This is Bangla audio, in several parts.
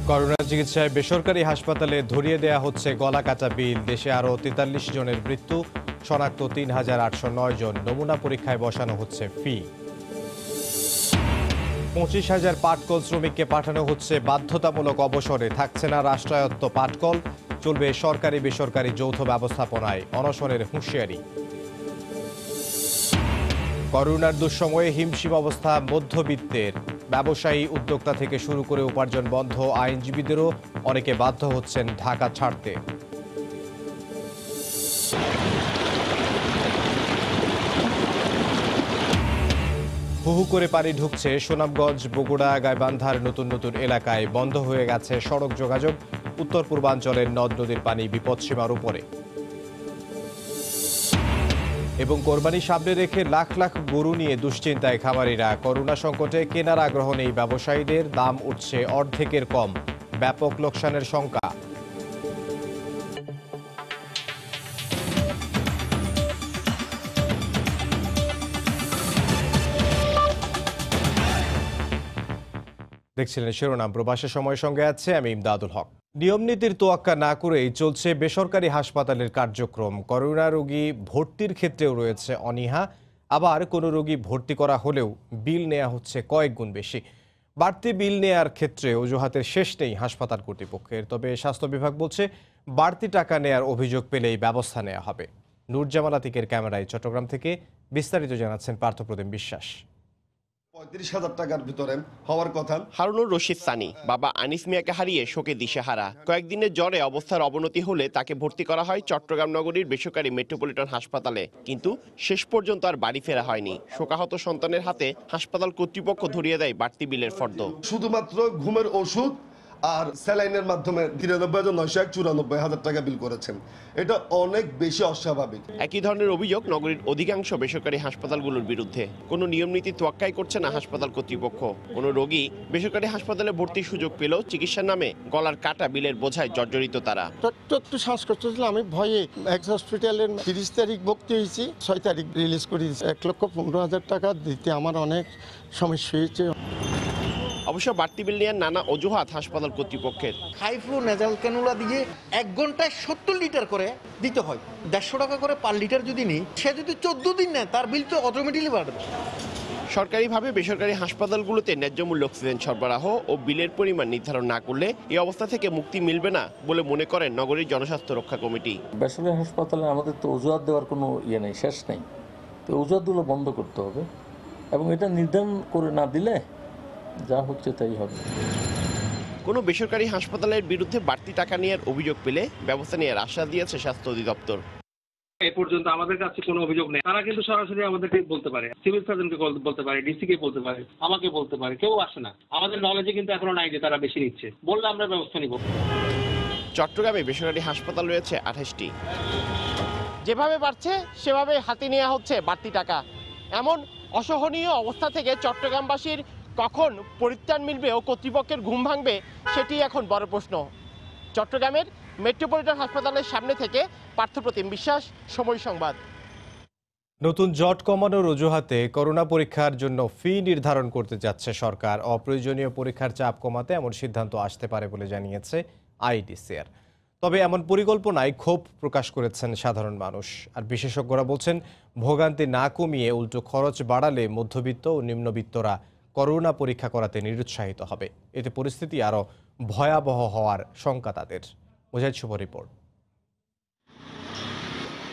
করোনা চিকিৎসায় বেসরকারি হাসপাতালে ধরিয়ে দেয়া হচ্ছে গলা কাটা বিল। দেশে আরও ৪৩ জনের মৃত্যু, শনাক্ত ৩,৮০৯ জন। নমুনা পরীক্ষায় বসানো হচ্ছে ফি। ২৫,০০০ পাটকল শ্রমিককে পাঠানো হচ্ছে বাধ্যতামূলক অবসরে। থাকছে না রাষ্ট্রায়ত্ত পাটকল, চলবে সরকারি বেসরকারি যৌথ ব্যবস্থাপনায়। অনশনের হুঁশিয়ারি। করোনার দুঃসময়ে হিমশিম অবস্থা মধ্যবিত্তের। ব্যবসায়ী উদ্যোক্তা থেকে শুরু করে উপার্জন বন্ধ আইনজীবীদেরও, অনেকে বাধ্য হচ্ছেন ঢাকা ছাড়তে। হু হু করে পানি ঢুকছে সুনামগঞ্জ, বগুড়া, গাইবান্ধার নতুন নতুন এলাকায়। বন্ধ হয়ে গেছে সড়ক যোগাযোগ। উত্তর পূর্বাঞ্চলের নদ নদীর পানি বিপদসীমার উপরে। এবং কোরবানি সামনে রেখে লাখ লাখ গরু নিয়ে দুশ্চিন্তায় খামারিরা। করোনা সংকটে কেনার আগ্রহ নেই ব্যবসায়ীদের। দাম উঠছে অর্ধেকের কম, ব্যাপক লোকসানের শঙ্কা। দেখছিলেন শিরোনাম। প্রবাসের সময়ের সঙ্গে আছে আমি ইমদাদুল হক। নিয়ম নীতির তোয়াক্কা না করেই চলছে বেসরকারি হাসপাতালের কার্যক্রম। করোনা রোগী ভর্তির ক্ষেত্রেও রয়েছে অনীহা। আবার কোনো রোগী ভর্তি করা হলেও বিল নেওয়া হচ্ছে কয়েক গুণ বেশি। বাড়তি বিল নেয়ার ক্ষেত্রে অজুহাতের শেষ নেই হাসপাতাল কর্তৃপক্ষের। তবে স্বাস্থ্য বিভাগ বলছে বাড়তি টাকা নেয়ার অভিযোগ পেলেই ব্যবস্থা নেওয়া হবে। নূরজামাল আতিকের ক্যামেরায় চট্টগ্রাম থেকে বিস্তারিত জানাচ্ছেন পার্থপ্রতিম বিশ্বাস। ৩৫,০০০ টাকার ভিতরে হওয়ার কথা। হারুনুর রশিদ সানি বাবা আনিস মিয়াকে হারিয়ে শোকে দিশেহারা। কয়েকদিনের জ্বরে অবস্থার অবনতি হলে তাকে ভর্তি করা হয় চট্টগ্রাম নগরীর বেসরকারি মেট্রোপলিটন হাসপাতালে, কিন্তু শেষ পর্যন্ত আর বাড়ি ফেরা হয়নি। শোকাহত সন্তানের হাতে হাসপাতাল কর্তৃপক্ষ ধরিয়ে দেয় বাড়তি বিলের ফর্দ। শুধুমাত্র ঘুমের ওষুধ আর স্যালাইনের মাধ্যমে ৯৯,৯৯৪,০০০ টাকা বিল করেছেন। এটা অনেক বেশি অস্বাভাবিক। একই ধরনের অভিযোগ নগরীর অধিকাংশ বেসরকারি হাসপাতালগুলোর বিরুদ্ধে। কোনো নিয়ম নীতি তোয়াক্কাই করছে না হাসপাতাল কর্তৃপক্ষ। কোনো রোগী বেসরকারি হাসপাতালে ভর্তির সুযোগ পেলেও চিকিৎসার নামে গলার কাটা বিলের বোঝায় জর্জরিত তারা। একটু শ্বাসকষ্ট ছিল, আমি ভয়ে এক্স হসপিটালের ৩০ তারিখ ভর্তি হয়েছি, ৬ তারিখ রিলিজ করে দিয়েছি। ১,১৫,০০০ টাকা দিতে আমার অনেক সমস্যা হয়েছে। অবশ্য বাড়তি বিল নেওয়ার নানা অজুহাত হাসপাতাল কর্তৃপক্ষের। হাই ফ্লো নেজাল ক্যানুলা দিয়ে ১ ঘন্টায় ৭০ লিটার করে দিতে হয়। ১৫০ টাকা করে পার লিটার যদি নিই, সে যদি ১৪ দিন নেয় তার বিল তো অটোমেটিকলি বাড়বে। সরকারিভাবে বেসরকারি হাসপাতালগুলোতে ন্যায্য মূল্য অক্সিজেন সরবরাহ ও বিলের পরিমাণ নির্ধারণ না করলে এই অবস্থা থেকে মুক্তি মিলবে না বলে মনে করেন নগরীর জনস্বাস্থ্য রক্ষা কমিটি। বেসরকারি হাসপাতালে আমাদের তো অজুহাত দেওয়ার কোনো নেই, শেষ নেই। তো অজুহাতগুলো বন্ধ করতে হবে এবং এটা নির্ধারণ করে না দিলে যা হচ্ছে তাই হবে। কোনো বেসরকারি হাসপাতালের বিরুদ্ধে বাড়তি টাকা নেওয়ার অভিযোগ পেলে ব্যবস্থা নেওয়ার আশ্বাস দিয়েছে স্বাস্থ্য অধিদপ্তর। এ পর্যন্ত আমাদের কাছে কোনো অভিযোগ নেই। তারা কিন্তু সরাসরি আমাদেরকে বলতে পারে, সিভিল সার্জনকে বলতে পারে, ডিসি কে বলতে পারে, আমাকে বলতে পারে, কেউ আসে না। আমাদের নলেজে কিন্তু এখনো নাই যে তারা বেশি নিচ্ছে। বললে আমরা ব্যবস্থা নিব। চট্টগ্রামে বেসরকারি হাসপাতাল রয়েছে ২৮টি। যেভাবে বাড়ছে সেভাবে হাতে নেওয়া হচ্ছে বাড়তি টাকা। এমন অসহনীয় অবস্থা থেকে চট্টগ্রামবাসীর কখন পরিত্রাণ মিলবে ও কর্তৃপক্ষের ঘুম ভাঙবে সেটি এখন বড় প্রশ্ন। চট্টগ্রামের মেট্রোপলিটন হাসপাতালের সামনে থেকে পার্থপ্রতিম বিশ্বাস, সময় সংবাদ। নতুন জট কমানোর অজুহাতে করোনা পরীক্ষার জন্য ফি নির্ধারণ করতে যাচ্ছে সরকার। অপ্রয়োজনীয় পরীক্ষার চাপ কমাতে এমন সিদ্ধান্ত আসতে পারে বলে জানিয়েছে আইডিসিআর। তবে এমন পরিকল্পনায় ক্ষোভ প্রকাশ করেছেন সাধারণ মানুষ। আর বিশেষজ্ঞরা বলছেন, ভোগান্তি না কমিয়ে উল্টো খরচ বাড়ালে মধ্যবিত্ত ও নিম্নবিত্তরা করোনা পরীক্ষা করাতে নিরুৎসাহিত হবে। এতে পরিস্থিতি আরও ভয়াবহ হওয়ার শঙ্কা তাদের। মুজাহিদ শুভ রিপোর্ট।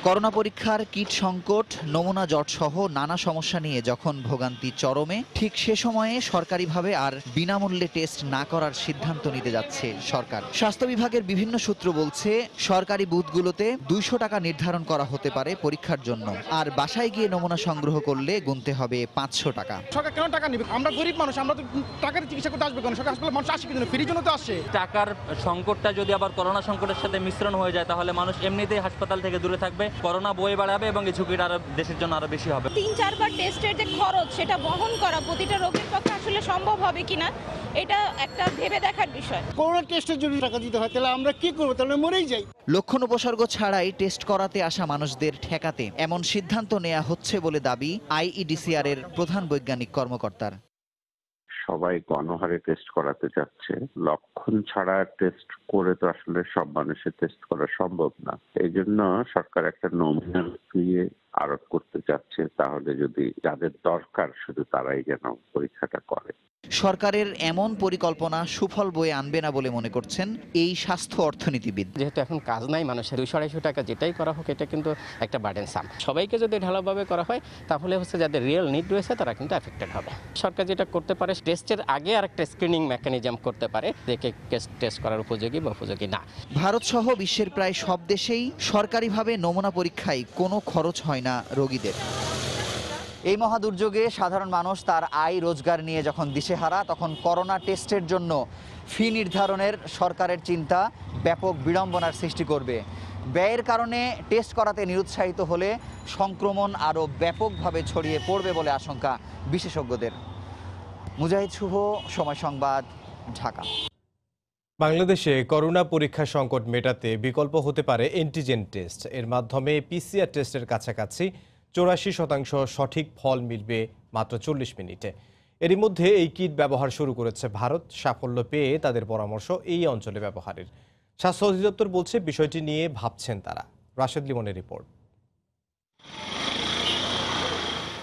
করোনা পরীক্ষার কিট সংকট, নমুনা জটসহ নানা সমস্যা নিয়ে যখন ভোগান্তি চরমে, ঠিক সে সময়ে সরকারিভাবে আর বিনামূল্যে টেস্ট না করার সিদ্ধান্ত নিতে যাচ্ছে সরকার। স্বাস্থ্য বিভাগের বিভিন্ন সূত্র বলছে, সরকারি বুথগুলোতে ২০০ টাকা নির্ধারণ করা হতে পারে পরীক্ষার জন্য, আর বাসায় গিয়ে নমুনা সংগ্রহ করলে গুনতে হবে ৫০০ টাকা। সরকার কেন টাকা নেবে? আমরা গরিব মানুষ, আমরা তো টাকার চিকিৎসা করতে আসবে কেন? সরকার হাসপাতালে মানুষ আসে কিন্তু ফ্রির জন্য তো আসে। টাকার সংকটটা যদি আবার করোনা সংকটের সাথে মিশ্রণ হয়ে যায়, তাহলে মানুষ এমনিতেই হাসপাতাল থেকে দূরে থাকবে, করোনা বই বাড়াবে এবং এই ঝুঁকিটা আরো দেশের জন্য আরো বেশি হবে। ৩-৪ বার টেস্টের যে খরচ, সেটা বহন করা প্রতিটা রোগীর পক্ষে আসলে সম্ভব হবে কিনা, এটা একটা ভেবে দেখার বিষয়। করোনা টেস্টের যদি টাকা দিতে হয় তাহলে আমরা কি করবো? তাহলে মরেই যাই। লক্ষণ উপসর্গ ছাড়াই টেস্ট করাতে আসা মানুষদের ঠেকাতে এমন সিদ্ধান্ত নেওয়া হচ্ছে বলে দাবি আইইডিসিআর এর প্রধান বৈজ্ঞানিক কর্মকর্তার। সবাই গণহারে টেস্ট করাতে যাচ্ছে। লক্ষণ ছাড়া টেস্ট করে তো আসলে সব মানুষের টেস্ট করা সম্ভব না। এই জন্য সরকার একটা নমিনাল ফি আরোপ করতে চাচ্ছে, তাহলে যদি যাদের দরকার শুধু তারাই যেন পরীক্ষাটা করে। সরকারের এমন পরিকল্পনা সুফল বয়ে আনবে না বলে মনে করছেন এই স্বাস্থ্য অর্থনীতিবিদ। যেহেতু এখন কাজ নাই মানুষের, 200-250 টাকা যেটাই করা হোক এটা কিন্তু একটা বার্ডেনসাম। সবাইকে যদি ঢালাওভাবে করা হয় তাহলে হচ্ছে যাদের রিয়েল নিড রয়েছে তারা কিন্তু এফেক্টেড হবে। সরকার যেটা করতে পারে, টেস্টের আগে আরেকটা স্ক্রিনিং মেকানিজম করতে পারে, দেখে টেস্ট করার উপযোগী বা উপযোগী না। ভারত সহ বিশ্বের প্রায় সব দেশেই সরকারিভাবে নমুনা পরীক্ষায় কোনো খরচ হয় না রোগীদের। এই মহাদুর্যোগে সাধারণ মানুষ তার আয় রোজগার নিয়ে যখন দিশেহারা, তখন করোনা টেস্টের জন্য ফি নির্ধারণের সরকারের চিন্তা ব্যাপক বিড়ম্বনার সৃষ্টি করবে। ব্যয়ের কারণে টেস্ট করাতে নিরুৎসাহিত হলে সংক্রমণ আরও ব্যাপকভাবে ছড়িয়ে পড়বে বলে আশঙ্কা বিশেষজ্ঞদের। মুজাহিদ শুভ, সময় সংবাদ, ঢাকা। বাংলাদেশে করোনা পরীক্ষা সংকট মেটাতে বিকল্প হতে পারে অ্যান্টিজেন টেস্ট। এর মাধ্যমে পিসিআর টেস্টের কাছাকাছি 84% সঠিক ফল মিলবে মাত্র 40 মিনিটে। এরই মধ্যে এই কিট ব্যবহার শুরু করেছে ভারত। সাফল্য পেয়ে তাদের পরামর্শ এই অঞ্চলে ব্যবহারের। স্বাস্থ্য অধিদপ্তর বলছে বিষয়টি নিয়ে ভাবছেন তারা। রাশেদ লিমনের রিপোর্ট।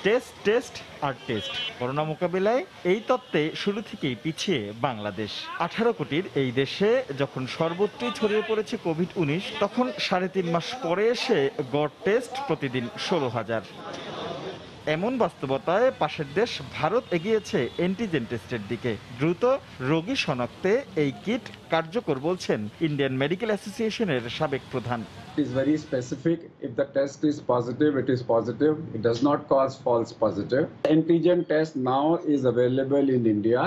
টেস্ট টেস্ট আর টেস্ট, করোনা মোকাবিলায় এই তত্ত্বে শুরু থেকেই পিছিয়ে বাংলাদেশ। 18 কোটির এই দেশে যখন সর্বত্রই ছড়িয়ে পড়েছে কোভিড-19, তখন 3.5 মাস পরে এসে গড় টেস্ট প্রতিদিন 16,000। এমন বাস্তবতায় পাশের দেশ ভারত এগিয়েছে অ্যান্টিজেন টেস্টের দিকে। দ্রুত রোগী শনাক্তে এই কিট কার্যকর বলছেন ইন্ডিয়ান মেডিকেল অ্যাসোসিয়েশনের সাবেক প্রধান। It is very specific. If the test is positive, it is positive. It does not cause false positive. Antigen test now is available in India.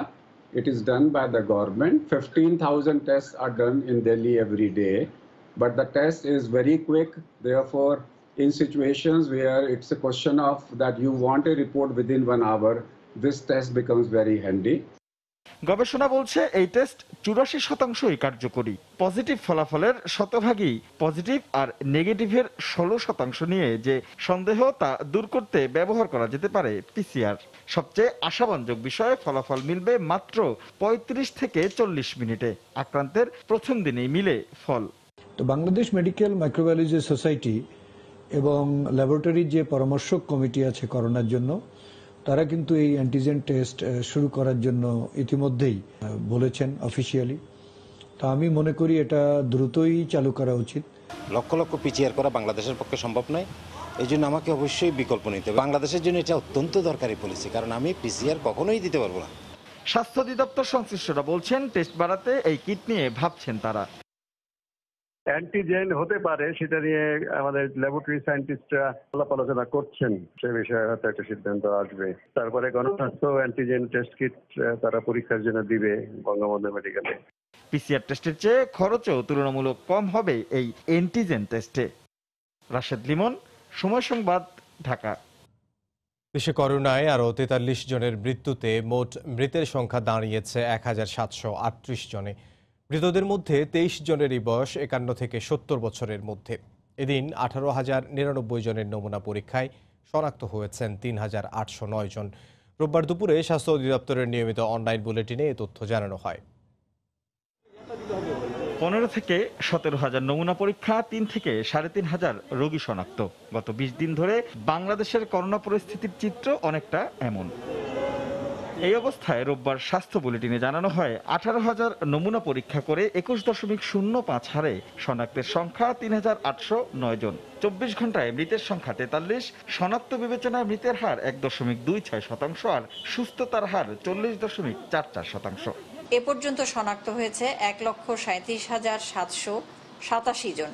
It is done by the government. 15,000 tests are done in Delhi every day. But the test is very quick. Therefore, in situations where it's a question of that you want a report within 1 hour, this test becomes very handy. গবেষণা বলছে এই টেস্ট 84% কার্যকরী। পজিটিভ ফলাফলের শতভাগই পজিটিভ আর নেগেটিভের 16% নিয়ে যে সন্দেহ তা দূর করতে ব্যবহার করা যেতে পারে পিসিআর। সবচেয়ে আশাব্যঞ্জক বিষয়ে ফলাফল মিলবে মাত্র 35 থেকে 40 মিনিটে। আক্রান্তের প্রথম দিনেই মিলে ফল। তো বাংলাদেশ মেডিকেল মাইক্রোবায়োলজি সোসাইটি এবং ল্যাবরেটরির যে পরামর্শক কমিটি আছে করোনার জন্য, তারা কিন্তু এই অ্যান্টিজেন টেস্ট শুরু করার জন্য ইতিমধ্যেই বলেছেন অফিসিয়ালি। তো আমি মনে করি এটা দ্রুতই চালু করা উচিত। লক্ষ লক্ষ পিসিআর করা বাংলাদেশের পক্ষে সম্ভব নয়, এই জন্য আমাকে অবশ্যই বিকল্প নিতে হবে। বাংলাদেশের জন্য এটা অত্যন্ত দরকারি পলিসি, কারণ আমি পিসিআর কখনোই দিতে পারবো না। স্বাস্থ্য অধিদপ্তর সংশ্লিষ্টরা বলছেন টেস্ট বাড়াতে এই কিট নিয়ে ভাবছেন তারা। অ্যান্টিজেন হতে পারে সেটা নিয়ে আমাদের ল্যাবরেটরি সায়েন্টিস্টরা আলাপ আলোচনা করছেন, সে বিষয়ে হয়তো একটা সিদ্ধান্ত আসবে। তারপরে গণস্বাস্থ্য অ্যান্টিজেন টেস্ট কিট তারা পরীক্ষার জন্য দিবে বঙ্গবন্ধু মেডিকেলে। পিসিআর টেস্টের চেয়ে খরচও তুলনামূলক কম হবে এই অ্যান্টিজেন টেস্টে। রাশেদ লিমন, সময় সংবাদ, ঢাকা। দেশে করোনায় আরও 43 জনের মৃত্যুতে মোট মৃতের সংখ্যা দাঁড়িয়েছে 1738 জনে। মৃতদের মধ্যে 23 জনেরই বয়স 51 থেকে 70 বছরের মধ্যে। এদিন 18,099 জনের নমুনা পরীক্ষায় শনাক্ত হয়েছেন 3,809 জন। রোববার দুপুরে স্বাস্থ্য অধিদপ্তরের নিয়মিত অনলাইন বুলেটিনে এ তথ্য জানানো হয়। 15 থেকে 17,000 নমুনা পরীক্ষা, 3 থেকে 3,500 রোগী শনাক্ত। গত 20 দিন ধরে বাংলাদেশের করোনা পরিস্থিতির চিত্র অনেকটা এমন। এই অবস্থায় রোববার স্বাস্থ্য বুলেটিনে জানানো হয় 18,000 নমুনা পরীক্ষা করে 21.05 হারে শনাক্তের সংখ্যা 3,809 জন। 24 ঘন্টায় মৃতের সংখ্যা 43, শনাক্ত বিবেচনায় মৃতের হার 1.26% আর সুস্থতার হার 40.44%। এ পর্যন্ত শনাক্ত হয়েছে 1,37,787 জন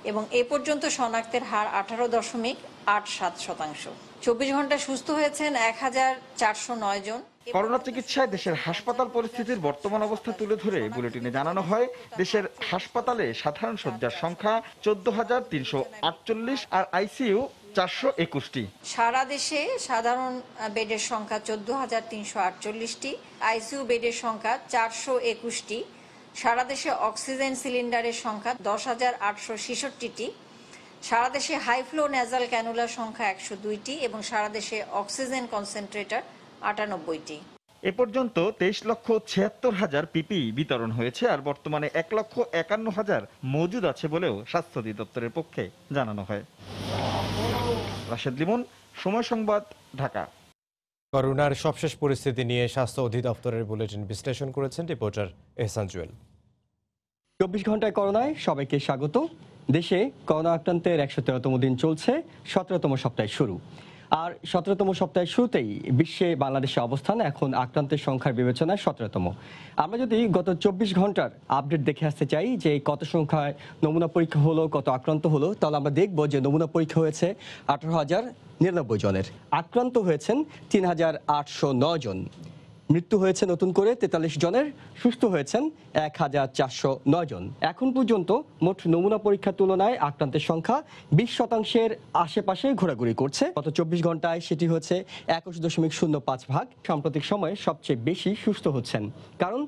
এবং এ পর্যন্ত শনাক্তের হার 18.87%। 24 ঘন্টা সুস্থ হয়েছেন 1,409 জন। করোনা চিকিৎসায় দেশের হাসপাতাল পরিস্থিতির বর্তমান অবস্থা তুলে ধরে বুলেটিনে জানানো হয় দেশের হাসপাতালে সাধারণ শয্যার সংখ্যা 14,348 আর আইসিইউ 421টি। সারা দেশে সাধারণ বেডের সংখ্যা 14,348টি, আইসিইউ বেডের সংখ্যা 421টি। সারা দেশে অক্সিজেন সিলিন্ডারের সংখ্যা 10,866টি। সারা দেশে হাই ফ্লো নেজাল ক্যানুলার সংখ্যা 102টি এবং সারা দেশে অক্সিজেন কনসেন্ট্রেটর 98টি। এ পর্যন্ত 23,76,000 পিপিই বিতরণ হয়েছে, আর বর্তমানে 1,51,000 মজুদ আছে বলেও স্বাস্থ্য অধিদপ্তরের পক্ষে জানানো হয়। রাশেদ লিমন, সময় সংবাদ, ঢাকা। করোনার সবশেষ পরিস্থিতি নিয়ে স্বাস্থ্য অধিদপ্তরের বুলেটিন বিশ্লেষণ করেছেন রিপোর্টার এহসান জুয়েল। 24 ঘন্টায় করোনায় সবাইকে স্বাগত। দেশে করোনা আক্রান্তের 113তম দিন চলছে, 17তম সপ্তাহে শুরু। আর 17তম সপ্তাহের শুরুতেই বিশ্বে বাংলাদেশের অবস্থান এখন আক্রান্তের সংখ্যার বিবেচনায় 17তম। আমরা যদি গত 24 ঘন্টার আপডেট দেখে আসতে চাই যে কত সংখ্যায় নমুনা পরীক্ষা হলো, কত আক্রান্ত হলো, তাহলে আমরা দেখব যে নমুনা পরীক্ষা হয়েছে 18,099 জনের, আক্রান্ত হয়েছেন 3,809 জন, মৃত্যু হয়েছে নতুন করে 43 জনের, সুস্থ হয়েছেন 1,409 জন। এখন পর্যন্ত মোট নমুনা পরীক্ষার তুলনায় আক্রান্তের সংখ্যা 20% আশেপাশে ঘোরাঘুরি করছে। গত 24 ঘন্টায় সেটি হচ্ছে 21.05 ভাগ। সাম্প্রতিক সময়ে সবচেয়ে বেশি সুস্থ হচ্ছেন, কারণ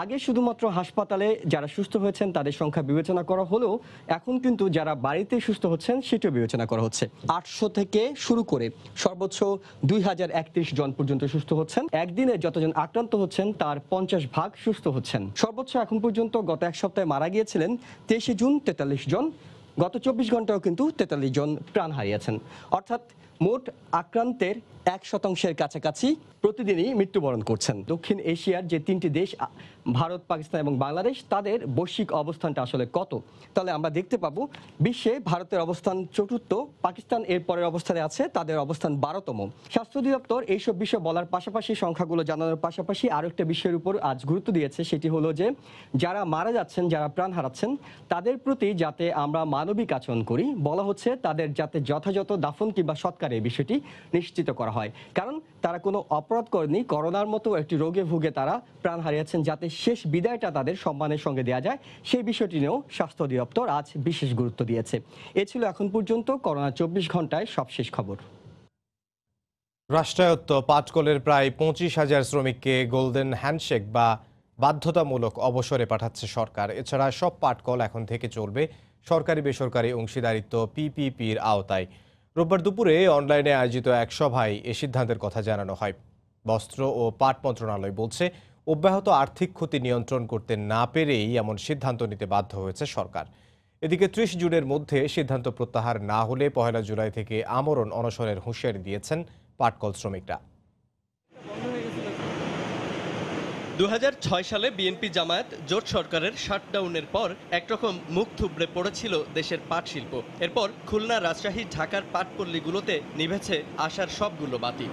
আগে শুধুমাত্র হাসপাতালে যারা সুস্থ হয়েছেন তাদের সংখ্যা বিবেচনা করা হলেও এখন কিন্তু যারা বাড়িতে সুস্থ হচ্ছেন সেটিও বিবেচনা করা হচ্ছে। 800 থেকে শুরু করে সর্বোচ্চ 2,031 জন পর্যন্ত সুস্থ হচ্ছেন। একদিনে যতজন আক্রান্ত হচ্ছেন তার 50 ভাগ সুস্থ হচ্ছেন। সর্বোচ্চ এখন পর্যন্ত গত এক সপ্তাহে মারা গিয়েছিলেন 23 জুন 43 জন। গত 24 ঘন্টাও কিন্তু 43 জন প্রাণ হারিয়েছেন। অর্থাৎ মোট আক্রান্তের 1% কাছাকাছি প্রতিদিনই মৃত্যুবরণ করছেন। দক্ষিণ এশিয়ার যে 3টি দেশ ভারত, পাকিস্তান এবং বাংলাদেশ, তাদের বৈশ্বিক অবস্থানটা আসলে কত, তাহলে আমরা দেখতে পাবো বিশ্বে ভারতের অবস্থান 4র্থ, পাকিস্তান এর পরের অবস্থানে আছে, তাদের অবস্থান 12তম। স্বাস্থ্য অধিদপ্তর এইসব বিষয় বলার পাশাপাশি, সংখ্যাগুলো জানানোর পাশাপাশি আরও একটা বিষয়ের উপর আজ গুরুত্ব দিয়েছে, সেটি হলো যে যারা মারা যাচ্ছেন, যারা প্রাণ হারাচ্ছেন, তাদের প্রতি যাতে আমরা মানবিক আচরণ করি। বলা হচ্ছে তাদের যাতে যথাযথ দাফন কিংবা সৎকারের বিষয়টি নিশ্চিত করা হয়, কারণ তারা কোনো অপরাধ করেনি, করোনার মতো একটি রোগে ভুগে তারা প্রাণ হারিয়েছেন, যাতে শেষ বিদায়টা তাদের সম্মানের সঙ্গে দেওয়া যায়, সেই বিষয়টি নিয়েও স্বাস্থ্য অধিদপ্তর আজ বিশেষ গুরুত্ব দিয়েছে। এ ছিল এখন পর্যন্ত করোনা 24 ঘন্টায় সবশেষ খবর। রাষ্ট্রায়ত্ত পাটকলের প্রায় 25,000 শ্রমিককে গোল্ডেন হ্যান্ডশেক বা বাধ্যতামূলক অবসরে পাঠাচ্ছে সরকার। এছাড়া সব পাটকল এখন থেকে চলবে সরকারি বেসরকারি অংশীদারিত্ব পিপিপির আওতায়। রোববার দুপুরে অনলাইনে আয়োজিত এক সভায় এ সিদ্ধান্তের কথা জানানো হয়। বস্ত্র ও পাট মন্ত্রণালয় বলছে, অব্যাহত আর্থিক ক্ষতি নিয়ন্ত্রণ করতে না পেরেই এমন সিদ্ধান্ত নিতে বাধ্য হয়েছে সরকার। এদিকে 30 জুনের মধ্যে সিদ্ধান্ত প্রত্যাহার না হলে 1 জুলাই থেকে আমরণ অনশনের হুঁশিয়ারি দিয়েছেন পাটকল শ্রমিকরা। 2006 সালে বিএনপি জামায়াত জোট সরকারের শাটডাউনের পর একরকম মুখ থুবড়ে পড়েছিল দেশের পাট শিল্প। এরপর খুলনা, রাজশাহী, ঢাকার পাটপল্লীগুলোতে নিভেছে আশার সবগুলো বাতি।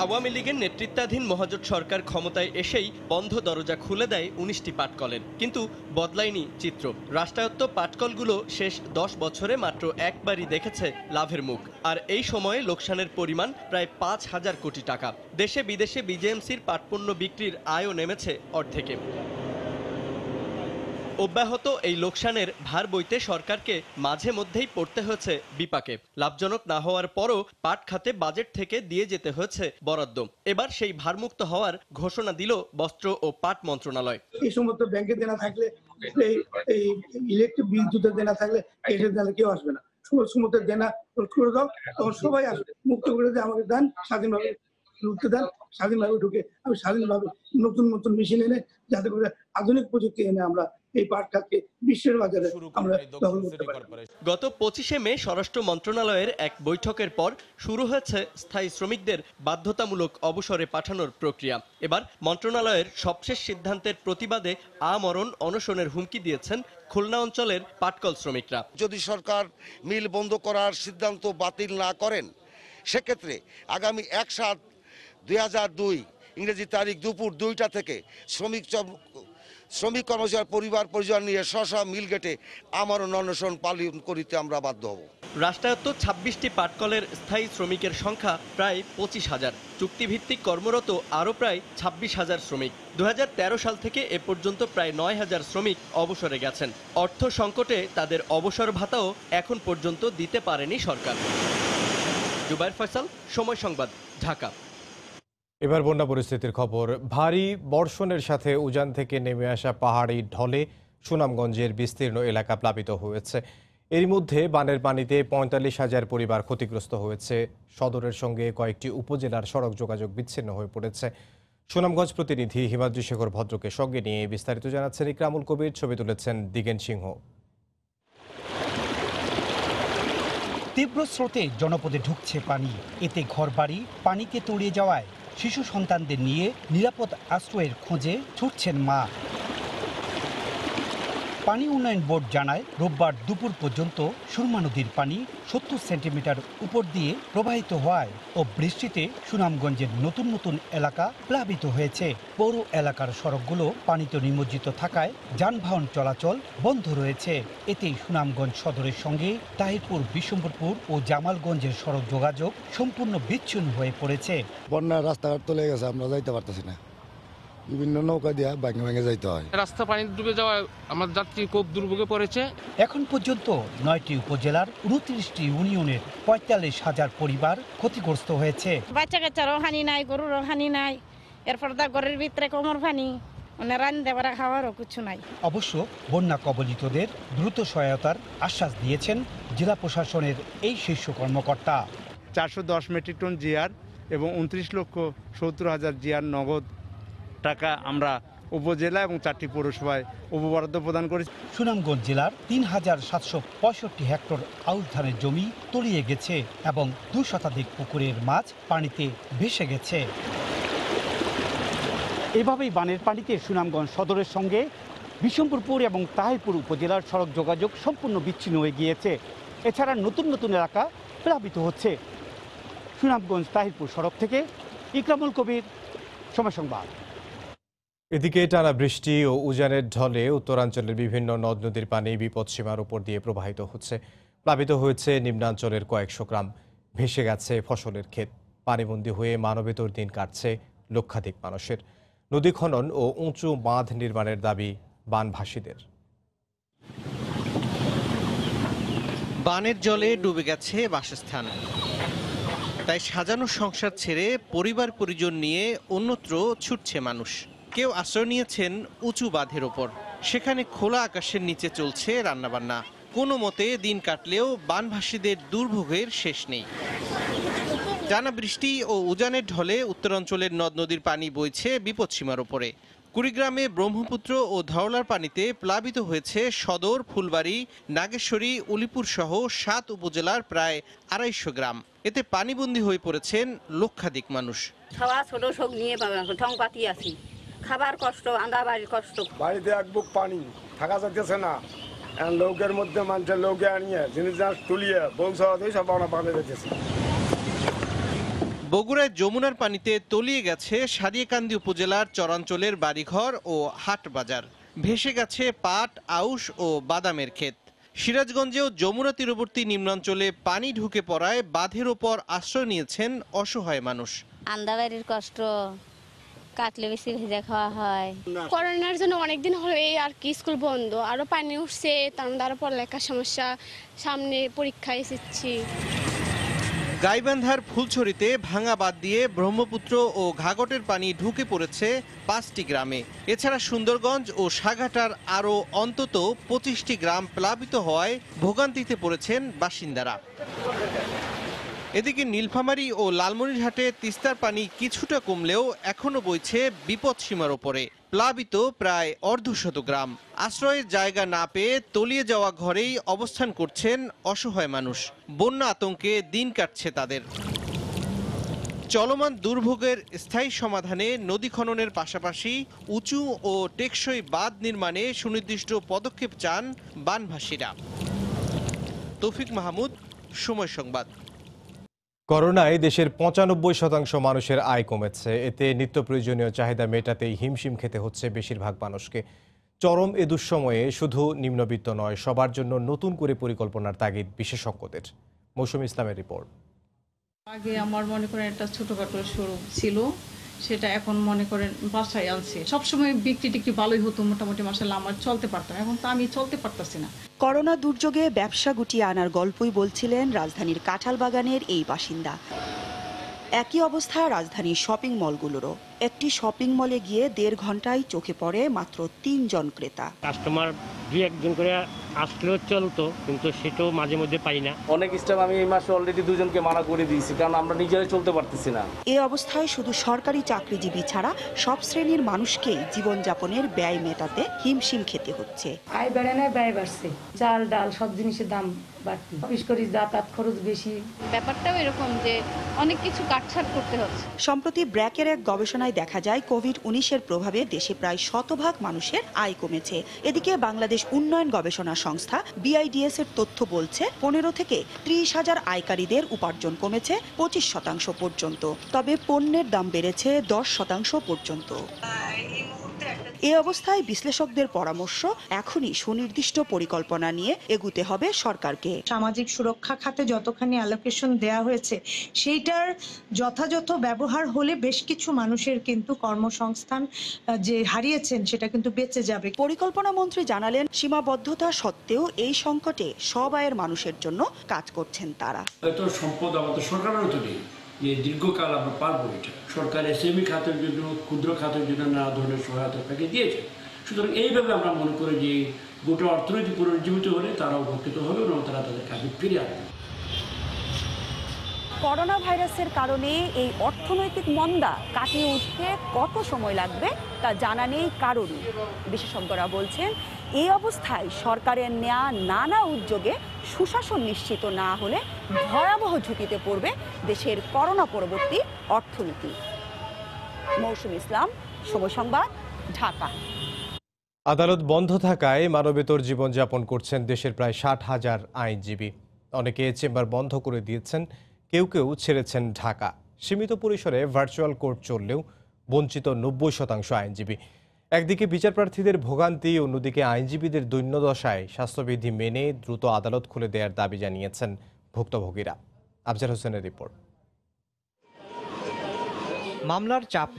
আওয়ামী লীগের নেতৃত্বাধীন মহাজোট সরকার ক্ষমতায় এসেই বন্ধ দরজা খুলে দেয় 19টি পাটকলের, কিন্তু বদলায়নি চিত্র। রাষ্ট্রায়ত্ত পাটকলগুলো শেষ 10 বছরে মাত্র একবারই দেখেছে লাভের মুখ, আর এই সময়ে লোকসানের পরিমাণ প্রায় 5,000 কোটি টাকা। দেশে বিদেশে বিজেএমসির পাটপণ্য বিক্রির আয়ও নেমেছে অর্ধেকে। অব্যাহত এই লোকসানের ভার বইতে সরকারকে মাঝে মধ্যেই পড়তে হয়েছে বিপাকে। লাভজনক না হওয়ার পরও পাট খাতে বাজেট থেকে দিয়ে যেতে হয়েছে বরাদ্দ। এবার সেই ভারমুক্ত হওয়ার ঘোষণা দিল বস্ত্র ও পাট মন্ত্রণালয়। এই সমস্ত ব্যাংকে দেনা থাকলে, এই ইলেকট্রিক বিদ্যুতের দেনা থাকলে, এসব দেনা কেউ আসবে না। সমস্ত দেনা করে দাও, তখন সবাই আসবে। মুক্ত করে দিয়ে আমাকে দেন, স্বাধীনভাবে ঢুকতে দেন, স্বাধীনভাবে ঢুকে আমি স্বাধীনভাবে নতুন নতুন মেশিন এনে, যাতে করে আধুনিক প্রযুক্তি এনে আমরা এই পাট খাতকে বিশ্বের বাজারে আমরা দখল করতে পারি। গত 25শে মে স্বরাষ্ট্র মন্ত্রণালয়ের এক বৈঠকের পর শুরু হয়েছে স্থায়ী শ্রমিকদের বাধ্যতামূলক অবসরে পাঠানোর প্রক্রিয়া। এবার মন্ত্রণালয়ের সবশেষ সিদ্ধান্তের প্রতিবাদে আমরণ অনশনের হুমকি দিয়েছেন খুলনা অঞ্চলের পাটকল শ্রমিকরা। যদি সরকার মিল বন্ধ করার সিদ্ধান্ত বাতিল না করেন, সেক্ষেত্রে আগামী 1/7/2002 ইংরেজি তারিখ দুপুর 2টা থেকে শ্রমিক কর্মচারী পরিবার পরিজন নিয়ে স্ব মিল গেটে আমরণ অনশন পালন করিতে আমরা বাধ্য হব। রাষ্ট্রায়ত্ত 26টি পাটকলের স্থায়ী শ্রমিকের সংখ্যা প্রায় 25,000, চুক্তিভিত্তিক কর্মরত আরও প্রায় 26,000 শ্রমিক। 2013 সাল থেকে এ পর্যন্ত প্রায় 9,000 শ্রমিক অবসরে গেছেন। অর্থ সংকটে তাদের অবসর ভাতাও এখন পর্যন্ত দিতে পারেনি সরকার। জুবায়ের ফয়সাল, সময় সংবাদ, ঢাকা। এবার বন্যা পরিস্থিতির খবর। ভারী বর্ষণের সাথে উজান থেকে নেমে আসা পাহাড়ি ঢলে সুনামগঞ্জের বিস্তীর্ণ এলাকা প্লাবিত হয়েছে। এর মধ্যে বানের পানিতে ৪৫,০০০ পরিবার ক্ষতিগ্রস্ত হয়েছে। সদরের সঙ্গে কয়েকটি উপজেলার সড়ক যোগাযোগ বিচ্ছিন্ন হয়ে পড়েছে। সুনামগঞ্জ প্রতিনিধি হিমাদ্রি শেখর ভদ্রকে সঙ্গে নিয়ে বিস্তারিত জানাচ্ছেন ইকরামুল কবির, ছবি তুলেছেন দিগেন সিংহ। তীব্র স্রোতে জনপদে ঢুকছে পানি, এতে ঘরবাড়ি পানিতে তলিয়ে যাওয়ায় শিশু সন্তানদের নিয়ে নিরাপদ আশ্রয়ের খোঁজে ছুটছেন মা। পানি উন্নয়ন বোর্ড জানায়, রোববার দুপুর পর্যন্ত সুরমা নদীর পানি ৭০ সেন্টিমিটার উপর দিয়ে প্রবাহিত হওয়ায় ও বৃষ্টিতে সুনামগঞ্জের নতুন নতুন এলাকা প্লাবিত হয়েছে। পৌর এলাকার সড়কগুলো পানিতে নিমজ্জিত থাকায় যানবাহন চলাচল বন্ধ রয়েছে। এতে সুনামগঞ্জ সদরের সঙ্গে তাহিরপুর, বিশ্বম্বরপুর ও জামালগঞ্জের সড়ক যোগাযোগ সম্পূর্ণ বিচ্ছিন্ন হয়ে পড়েছে। বন্যার রাস্তাঘাট চলে গেছে, আমরা যাইতে পারতেছি না, বিভিন্ন নৌকা দিয়ে ভেঙে ভেঙে যাইতে হয়। রাস্তা পানি ডুবে যাওয়ায় আমার যাত্রী খুব দুর্ভোগে পড়েছে। এখন পর্যন্ত 9টি উপজেলার 29টি ইউনিয়নের ৪৫,০০০ পরিবার ক্ষতিগ্রস্ত হয়েছে। বাচ্চা কাচ্চারও হানি নাই, গরুরও হানি নাই, এরপর দা ঘরের ভিতরে কোমর পানি, রান্না বাড়া খাওয়ারও কিছু নাই। অবশ্য বন্যা কবলিতদের দ্রুত সহায়তার আশ্বাস দিয়েছেন জেলা প্রশাসনের এই শীর্ষ কর্মকর্তা। 410 মেট্রিক টন জিআর এবং 29,70,000 জিআর নগদ টাকা আমরা উপজেলা এবং 4টি পৌরসভায় উপবরাদ্দ প্রদান করেছি। সুনামগঞ্জ জেলার ৩,৭৬৫ হেক্টর আউশ ধানের জমি তলিয়ে গেছে এবং 2 শতাধিক পুকুরের মাছ পানিতে ভেসে গেছে। এভাবেই বানের পানিতে সুনামগঞ্জ সদরের সঙ্গে বিশ্বম্বরপুর এবং তাহিরপুর উপজেলার সড়ক যোগাযোগ সম্পূর্ণ বিচ্ছিন্ন হয়ে গিয়েছে। এছাড়া নতুন নতুন এলাকা প্লাবিত হচ্ছে। সুনামগঞ্জ তাহিরপুর সড়ক থেকে ইকরামুল কবির, সময় সংবাদ। এদিকে টানা বৃষ্টি ও উজানের ঢলে উত্তরাঞ্চলের বিভিন্ন নদ নদীর পানি বিপদসীমার উপর দিয়ে প্রবাহিত হচ্ছে। প্লাবিত হয়েছে নিম্নাঞ্চলের কয়েকশো গ্রাম, ভেসে গেছে ফসলের ক্ষেত। পানিবন্দী হয়ে মানবেতর দিন কাটছে লক্ষাধিক মানুষের। নদী খনন ও উঁচু বাঁধ নির্মাণের দাবি বানভাসীদের। বানের জলে ডুবে গেছে বাসস্থান, তাই সাজানো সংসার ছেড়ে পরিবার পরিজন নিয়ে অন্যত্র ছুটছে মানুষ। কেউ আশ্রয় নিয়েছেন উঁচু বাঁধের ওপর, সেখানে খোলা আকাশের নিচে চলছে রান্নাবান্না। কোনো মতে দিন কাটলেও বানভাসীদের দুর্ভোগের শেষ নেই। টানা বৃষ্টি ও উজানের ঢলে উত্তরাঞ্চলের নদ নদীর পানি বইছে বিপদসীমার ওপরে। কুড়িগ্রামে ব্রহ্মপুত্র ও ধওলার পানিতে প্লাবিত হয়েছে সদর, ফুলবাড়ি, নাগেশ্বরী, উলিপুর সহ 7 উপজেলার প্রায় 250 গ্রাম। এতে পানিবন্দী হয়ে পড়েছেন লক্ষাধিক মানুষ। খাওয়া ছোট শোক নিয়ে ঠং পাতি আছি, খাবার কষ্ট, আন্দা বাড়ির কষ্ট, বাড়িতে এক বুক পানি, থাকা যাচ্ছে না। লোকের মধ্যে মানুষের লোকে আনিয়ে জিনিস তুলিয়ে বংশ সব বাঁধে যেতেছে। বগুড়ায় যমুনার পানিতে তলিয়ে গেছে সারিয়াকান্দি উপজেলার চরাঞ্চলের বাড়িঘর ও হাট বাজার। ভেসে গেছে পাট, আউশ ও বাদামের ক্ষেত। সিরাজগঞ্জেও যমুনা তীরবর্তী নিম্নাঞ্চলে পানি ঢুকে পড়ায় বাঁধের ওপর আশ্রয় নিয়েছেন অসহায় মানুষ। আন্দাবাড়ির কষ্ট, কাটলে বেশি ভেজা খাওয়া হয়। করোনার জন্য অনেকদিন হলো এই আর কি স্কুল বন্ধ, আরো পানি উঠছে, তার দ্বারা পড়ালেখার সমস্যা, সামনে পরীক্ষা এসেছি। গাইবান্ধার ফুলছড়িতে ভাঙা বাঁধ দিয়ে ব্রহ্মপুত্র ও ঘাঘটের পানি ঢুকে পড়েছে 5টি গ্রামে। এছাড়া সুন্দরগঞ্জ ও সাঘাটার আরও অন্তত 25টি গ্রাম প্লাবিত হওয়ায় ভোগান্তিতে পড়েছেন বাসিন্দারা। এদিকে নীলফামারী ও লালমনিরহাটে তিস্তার পানি কিছুটা কমলেও এখনো বইছে বিপদসীমার ওপরে। প্লাবিত প্রায় 1/2 গ্রাম। আশ্রয়ের জায়গা না পেয়ে তলিয়ে যাওয়া ঘরেই অবস্থান করছেন অসহায় মানুষ। বন্যা আতঙ্কে দিন কাটছে তাদের। চলমান দুর্ভোগের স্থায়ী সমাধানে নদী খননের পাশাপাশি উঁচু ও টেকসই বাঁধ নির্মাণে সুনির্দিষ্ট পদক্ষেপ চান বানভাসীরা। তৌফিক মাহমুদ, সময় সংবাদ। করোনায় দেশের 95% মানুষের আয় কমেছে। এতে নিত্য প্রয়োজনীয় চাহিদা মেটাতেই হিমশিম খেতে হচ্ছে বেশিরভাগ মানুষকে। চরম এ দুঃসময়ে শুধু নিম্নবিত্ত নয়, সবার জন্য নতুন করে পরিকল্পনার তাগিদ বিশেষজ্ঞদের। মৌসুমী ইসলামের রিপোর্ট। আগে আমার মনে করেন একটা ছোটখাটো শুরু ছিল, সেটা এখন মনে করেন বাসায় আনছে। সবসময় বিক্রি টিক্রি ভালোই হতো, মোটামুটি মাসাল্লাহ আমার চলতে পারতাম। এখন তো আমি চলতে পারতাছি না। করোনা দুর্যোগে ব্যবসা গুটিয়ে আনার গল্পই বলছিলেন রাজধানীর কাঁঠালবাগানের এই বাসিন্দা। একই অবস্থা রাজধানীর শপিং মলগুলোরও। একটি শপিং মলে গিয়ে 1.5 ঘন্টায় চোখে পড়ে মাত্র 3 জন ক্রেতা। কাস্টমার 2-1 জন করে আসলেও চলতো, কিন্তু সেটাও মাঝে মধ্যে পাই না। অনেক স্টাফ আমি এই মাসে অলরেডি 2 জনকে মানা করে দিয়েছি, কারণ আমরা নিজেরাই চলতে পারতেছি না। এ অবস্থায় শুধু সরকারি চাকরিজীবী ছাড়া সব শ্রেণীর মানুষকেই জীবনযাপনের ব্যয় মেটাতে হিমশিম খেতে হচ্ছে। আয় বেড়ে না, ব্যয় বাড়ছে। চাল ডাল সব জিনিসের দাম বাড়তি, অফিস করি যাতায়াত খরচ বেশি। ব্যাপারটাও এরকম যে অনেক কিছু কাটছাট করতে হচ্ছে। সম্প্রতি ব্র্যাকের এক গবেষণায় দেখা যায় কোভিড-19-এর প্রভাবে দেশে প্রায় 100% মানুষের আয় কমেছে। এদিকে বাংলাদেশ উন্নয়ন গবেষণা সংস্থা BIDS এর তথ্য বলছে 15 থেকে 30 হাজার আয়কারীদের উপার্জন কমেছে 25% পর্যন্ত, তবে পণ্যের দাম বেড়েছে 10% পর্যন্ত। এ অবস্থায় বিশ্লেষকদের পরামর্শ, এখনই সুনির্দিষ্ট পরিকল্পনা নিয়ে এগুতে হবে সরকারকে। সামাজিক সুরক্ষা খাতে যতখানি অ্যালোকেশন দেয়া হয়েছে সেইটার যথাযথ ব্যবহার হলে বেশ কিছু মানুষের কিন্তু কর্মসংস্থান যে হারিয়েছেন সেটা কিন্তু বেঁচে যাবে। পরিকল্পনা মন্ত্রী জানালেন, সীমাবদ্ধতা সত্ত্বেও এই সংকটে সব আয়ের মানুষের জন্য কাজ করছেন তারা। এত সম্পদ আমাদের সরকারেরও তো নেই যে দীর্ঘকাল আমরা পারবো এটা। সরকার SME খাতের জন্য, ক্ষুদ্র খাতের জন্য নানা ধরনের সহায়তা প্যাকেজ দিয়েছে। সুতরাং এইভাবে আমরা মনে করি যে গোটা অর্থনীতি পুনরুজ্জীবিত হলে তারা উপকৃত হবে এবং তারা তাদের কাজে ফিরে আসবে। করোনা ভাইরাসের কারণে এই অর্থনৈতিক মন্দা কাটিয়ে উঠতে কত সময় লাগবে তা জানা নেই কারোরই। বিশেষজ্ঞরা বলছেন, এই অবস্থায় সরকারের নেওয়া নানা উদ্যোগে সুশাসন নিশ্চিত না হলে ভয়াবহ ঝুঁকিতে পড়বে দেশের করোনা পরবর্তী অর্থনীতি। মৌসুম ইসলাম, সময় সংবাদ, ঢাকা। আদালত বন্ধ থাকায় মানবেতর জীবনযাপন করছেন দেশের প্রায় 60,000 আইনজীবী। অনেকে চেম্বার বন্ধ করে দিয়েছেন, কেউ কেউ ছেড়েছেন ঢাকা। সীমিত পরিসরে ভার্চুয়াল কোর্ট চললেও বঞ্চিত 90% আইনজীবী। একদিকে বিচারপ্রার্থীদের ভোগান্তি, অন্যদিকে আইনজীবীদের দৈন্যদশায় স্বাস্থ্যবিধি মেনে দ্রুত আদালত খুলে দেওয়ার দাবি জানিয়েছেন ভুক্তভোগীরা। আফজাল হোসেনের রিপোর্ট। মামলার চাপ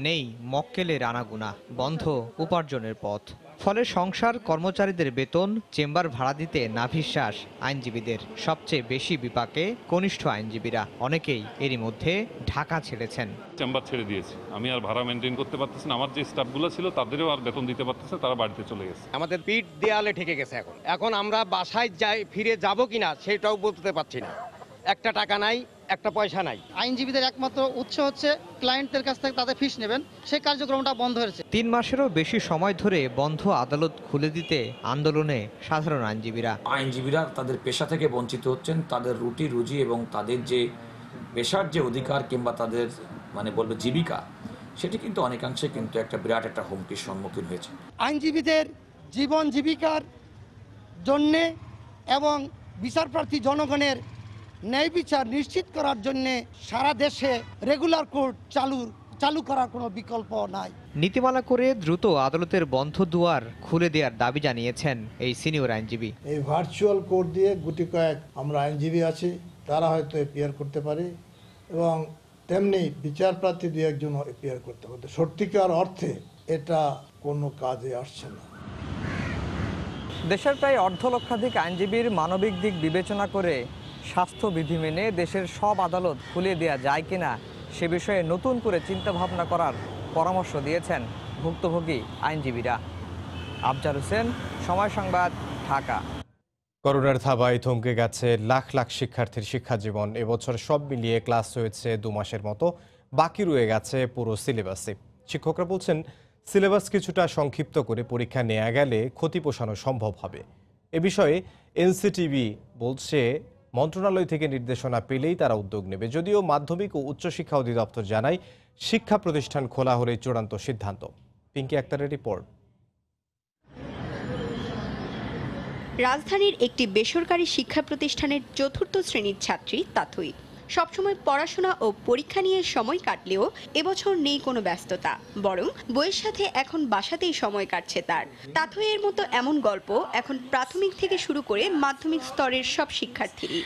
নেই মক্কেলের আনাগুনা, বন্ধ উপার্জনের পথ। ফলে সংসার, কর্মচারীদের বেতন, চেম্বার ভাড়া দিতে নাভিশ্বাস আইনজীবীদের। সবচেয়ে বেশি বিপাকে কনিষ্ঠ আইনজীবীরা। অনেকেই এরই মধ্যে ঢাকা ছেড়েছেন। চেম্বার ছেড়ে দিয়েছি, আমি আর ভাড়া মেনটেন করতে পারতেছি না। আমার যে স্টাফগুলো ছিল তাদেরও আর বেতন দিতে পারতেছে, তারা বাড়িতে চলে গেছে। আমাদের পিঠ দেয়ালে ঠেকে গেছে। এখন আমরা বাসায় ফিরে যাব কিনা সেটাও বলতে পারছি না। একটা টাকা নাই, একটা পয়সা নাই। আইনজীবীদের একমাত্র উৎস হচ্ছে ক্লায়েন্টদের কাছ থেকে তাদের ফিস নেবেন, সেই কার্যক্রমটা বন্ধ হয়েছে। 3 মাসেরও বেশি সময় ধরে বন্ধ আদালত খুলে দিতে আন্দোলনে সাধারণ আইনজীবীরা তাদের পেশা থেকে বঞ্চিত হচ্ছেন। তাদের রুজি এবং তাদের যে পেশার যে অধিকার কিংবা তাদের বলবো জীবিকা, সেটি কিন্তু অনেকাংশে কিন্তু একটা বিরাট একটা হুমকির সম্মুখীন হয়েছে। আইনজীবীদের জীবন জীবিকার জন্যে এবং বিচারপ্রার্থী জনগণের ন্যায় বিচার নিশ্চিত করার জন্য সারা দেশে রেগুলার কোর্ট চালু করার কোনো বিকল্প নাই। নীতিমালা করে দ্রুত আদালতের বন্ধ দুয়ার খুলে দেওয়ার দাবি জানিয়েছেন এই সিনিয়র আইনজীবী। এই ভার্চুয়াল কোর্ট দিয়ে গুটি কয়েক আমরা আইনজীবী আছি, তারা হয়তো এপিয়ার করতে পারে এবং তেমনি বিচারপ্রার্থী 2-1 এপিয়ার করতে পারে। সত্যিকার অর্থে এটা কোনো কাজে আসছে না। দেশের প্রায় 1.5 লক্ষাধিক আইনজীবীর মানবিক দিক বিবেচনা করে স্বাস্থ্যবিধি মেনে দেশের সব আদালত খুলিয়ে দেওয়া যায় কিনা সে বিষয়ে নতুন করে চিন্তাভাবনা করার পরামর্শ দিয়েছেন ভুক্তভোগী আইনজীবীরা। আফজাল হোসেন, সময় সংবাদ, ঢাকা। করোনার থাবায় থমকে গেছে লাখ লাখ শিক্ষার্থীর শিক্ষাজীবন। এবছর সব মিলিয়ে ক্লাস হয়েছে 2 মাসের মতো, বাকি রয়ে গেছে পুরো সিলেবাসে। শিক্ষকরা বলছেন, সিলেবাস কিছুটা সংক্ষিপ্ত করে পরীক্ষা নেওয়া গেলে ক্ষতি পোষানো সম্ভব হবে। এ বিষয়ে NCTB বলছে, মন্ত্রণালয় থেকে নির্দেশনা পেলেই তারা উদ্যোগ নেবে। যদিও মাধ্যমিক ও উচ্চশিক্ষা অধিদপ্তর জানায়, শিক্ষা প্রতিষ্ঠান খোলা হলেই চূড়ান্ত সিদ্ধান্ত। পিঙ্কি আক্তারের রিপোর্ট। রাজধানীর একটি বেসরকারি শিক্ষা প্রতিষ্ঠানের 4র্থ শ্রেণীর ছাত্রী তাথই। সবসময় পড়াশোনা ও পরীক্ষা নিয়ে সময় কাটলেও এবছর নেই কোনো ব্যস্ততা, বরং বইয়ের সাথে এখন বাসাতেই সময় কাটছে তার। তাথইয়ের মতো এমন গল্প এখন প্রাথমিক থেকে শুরু করে মাধ্যমিক স্তরের সব শিক্ষার্থীরই।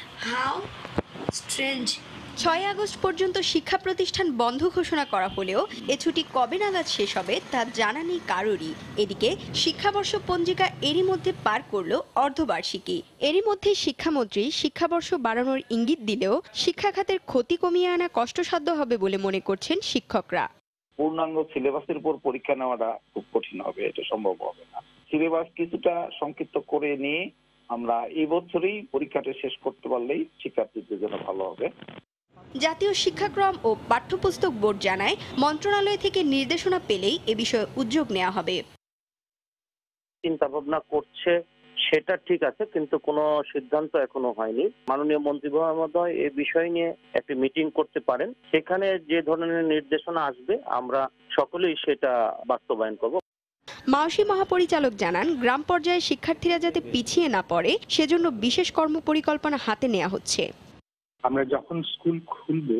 6 আগস্ট পর্যন্ত শিক্ষা প্রতিষ্ঠান বন্ধ ঘোষণা করা হলেও এ ছুটি কবে নাগাদ শেষ হবে তা জানা নেই কারোরই। এদিকে শিক্ষাবর্ষ পঞ্জিকা এরই মধ্যে পার করল অর্ধবার্ষিকী। এরই মধ্যে শিক্ষামন্ত্রী শিক্ষাবর্ষ বাড়ানোর ইঙ্গিত দিলেও শিক্ষা খাতের ক্ষতি কমিয়ে আনা কষ্টসাধ্য হবে বলে মনে করছেন শিক্ষকরা। পূর্ণাঙ্গ সিলেবাসের উপর পরীক্ষা নেওয়াটা খুব কঠিন হবে, এটা সম্ভব হবে না। সিলেবাস কিছুটা সংক্ষিপ্ত করে নিয়ে আমরা এই বছরই পরীক্ষাটা শেষ করতে পারলেই শিক্ষার্থীদের জন্য ভালো হবে। জাতীয় শিক্ষাক্রম ও পাঠ্যপুস্তক বোর্ড জানায়, মন্ত্রণালয় থেকে নির্দেশনা পেলেই এ বিষয়ে উদ্যোগ নেওয়া হবে। চিন্তা ভাবনা করছে সেটা ঠিক আছে, কিন্তু কোনো সিদ্ধান্ত এখনো হয়নি। মাননীয় মন্ত্রী মহোদয় এই বিষয় নিয়ে একটি মিটিং করতে পারেন, সেখানে যে ধরনের নির্দেশনা আসবে আমরা সকলেই সেটা বাস্তবায়ন করব। মাওসী মহাপরিচালক জানান, গ্রাম পর্যায়ে শিক্ষার্থীরা যাতে পিছিয়ে না পড়ে সেজন্য বিশেষ কর্মপরিকল্পনা হাতে নেওয়া হচ্ছে। আমরা যখন স্কুল খুলবো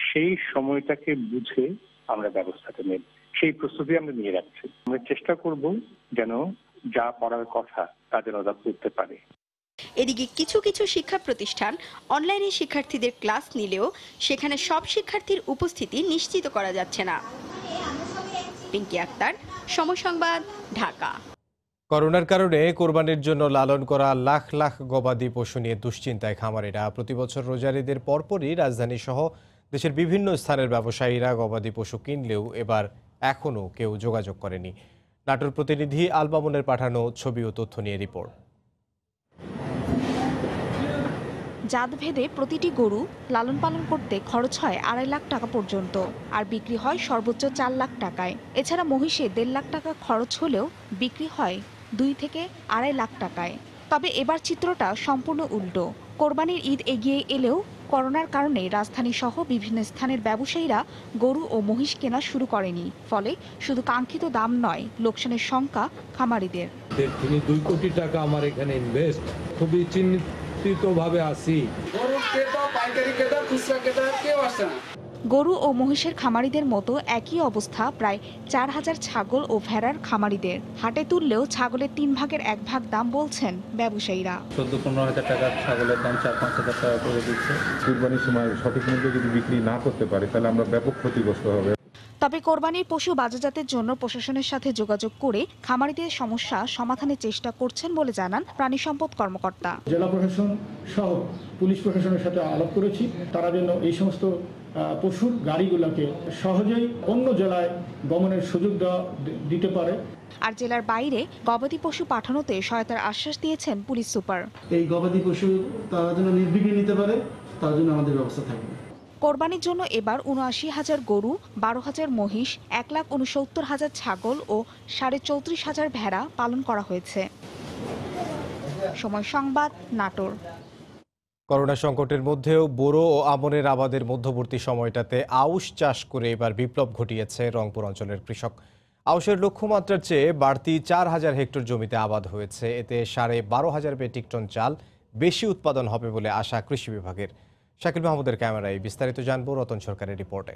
সেই সময়টাকে বুঝে আমরা ব্যবস্থাটা নেব, সেই প্রস্তুতি আমরা নিয়ে রাখছি। আমরা চেষ্টা করব যেন যা পড়ার কথা তাদের ওরা করতে পারে। এদিকে কিছু কিছু শিক্ষা প্রতিষ্ঠান অনলাইনে শিক্ষার্থীদের ক্লাস নিলেও সেখানে সব শিক্ষার্থীর উপস্থিতি নিশ্চিত করা যাচ্ছে না। পিঙ্কি আক্তার, সময় সংবাদ, ঢাকা। করোনার কারণে কোরবানির জন্য লালন করা লাখ লাখ গবাদি পশু নিয়ে দুশ্চিন্তায় খামারিরা। প্রতিবছর রোজার ঈদের পরপরই রাজধানী সহ দেশের বিভিন্ন স্থানের ব্যবসায়ীরা গবাদি পশু কিনলেও এবার এখনও কেউ যোগাযোগ করেনি। নাটোর প্রতিনিধি আল মামুনের পাঠানো ছবি ও তথ্য নিয়ে রিপোর্ট। জাতভেদে প্রতিটি গরু লালন পালন করতে খরচ হয় 2.5 লাখ টাকা পর্যন্ত, আর বিক্রি হয় সর্বোচ্চ 4 লাখ টাকায়। এছাড়া মহিষে 1.5 লাখ টাকা খরচ হলেও বিক্রি হয় 2 থেকে 2.5 লাখ টাকায়। তবে এবার চিত্রটা সম্পূর্ণ উল্টো। কোরবানির ঈদ এগিয়ে এলেও করোনার কারণে রাজধানী সহ বিভিন্ন স্থানের ব্যবসায়ীরা গরু ও মহিষ কেনা শুরু করেনি। ফলে শুধু কাঙ্ক্ষিত দাম নয়, লোকসানের শঙ্কা খামারিদের। 2 কোটি টাকা আমার এখানে ইনভেস্ট, খুবই চিন্তিতভাবে আছি। গরু ও মহিষের খামারিদের মতো একই অবস্থা প্রায় 4000 ছাগল ও ভেড়ার খামারিদের। হাটে তুললেও ছাগলের 3 ভাগের 1 ভাগ দাম বলছেন ব্যবসায়ীরা। 14-15 হাজার টাকার ছাগলের দাম 4-5 হাজার টাকা করে দিচ্ছে। কুরবানির সময় সঠিক মূল্যে যদি বিক্রি না করতে পারে তাহলে আমরা ব্যাপক ক্ষতিগ্রস্ত হবে। তবে কোরবানির পশু বাজারজাতের জন্য প্রশাসনের সাথে যোগাযোগ করে খামারিদের সমস্যা সমাধানের চেষ্টা করছেন বলে জানান প্রাণী সম্পদ কর্মকর্তা। জেলা প্রশাসন সহ পুলিশ প্রশাসনের সাথে আলাপ করেছি, তারা যেন এই সমস্ত পশুর গাড়িগুলোকে সহজেই অন্য জেলায় গমনের সুযোগ দিতে পারে। আর জেলার বাইরে গবাদি পশু পাঠানোতে সহায়তার আশ্বাস দিয়েছেন পুলিশ সুপার। এই গবাদি পশু তারা যেন নির্বিঘ্নে নিতে পারে, তার জন্য আমাদের ব্যবস্থা থাকবে। কোরবানির জন্য এবার ৭৯,০০০ গরু, ১২,০০০ মহিষ, ১,৬৯,০০০ ছাগল ও ৩৪,৫০০ ভেড়া পালন করা হয়েছে। সময় সংবাদ, নাটোর। করোনা সংকটের মধ্যেও বোরো ও আমনের আবাদের মধ্যবর্তী সময়টাতে আউশ চাষ করে এবার বিপ্লব ঘটিয়েছে রংপুর অঞ্চলের কৃষক। আউশের লক্ষ্যমাত্রার চেয়ে বাড়তি ৪,০০০ হেক্টর জমিতে আবাদ হয়েছে। এতে ১২,৫০০ মেট্রিক টন চাল বেশি উৎপাদন হবে বলে আশা কৃষি বিভাগের। শাকিল মাহমুদের ক্যামেরায় বিস্তারিত জানবো রতন সরকারের রিপোর্টে।